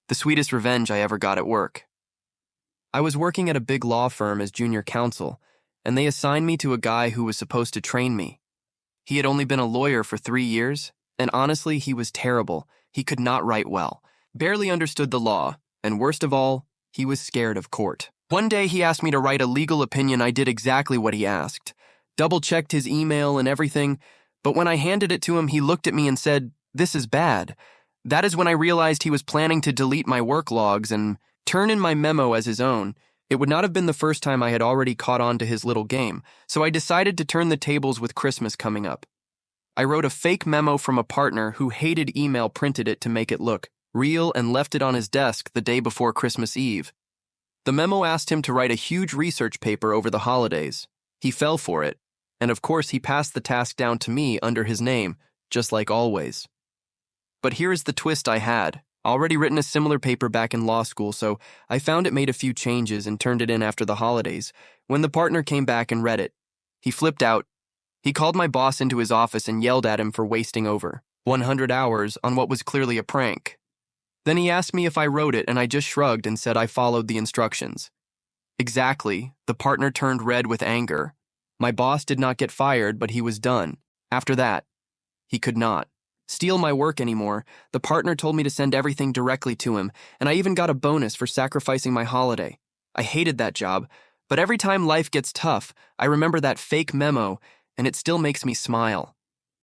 The sweetest revenge I ever got at work. I was working at a big law firm as junior counsel, and they assigned me to a guy who was supposed to train me. He had only been a lawyer for 3 years, and honestly, he was terrible. He could not write well, barely understood the law, and worst of all, he was scared of court. One day he asked me to write a legal opinion. I did exactly what he asked. Double-checked his email and everything, but when I handed it to him, he looked at me and said, "This is bad." That is when I realized he was planning to delete my work logs and turn in my memo as his own. It would not have been the first time I had already caught on to his little game, so I decided to turn the tables with Christmas coming up. I wrote a fake memo from a partner who hated email, printed it to make it look real, and left it on his desk the day before Christmas Eve. The memo asked him to write a huge research paper over the holidays. He fell for it, and of course he passed the task down to me under his name, just like always. But here is the twist I had. Already written a similar paper back in law school, so I found it, made a few changes, and turned it in after the holidays. When the partner came back and read it, he flipped out. He called my boss into his office and yelled at him for wasting over 100 hours on what was clearly a prank. Then he asked me if I wrote it, and I just shrugged and said I followed the instructions. Exactly. The partner turned red with anger. My boss did not get fired, but he was done. After that, he could not steal my work anymore. The partner told me to send everything directly to him, and I even got a bonus for sacrificing my holiday. I hated that job, but every time life gets tough, I remember that fake memo, and it still makes me smile.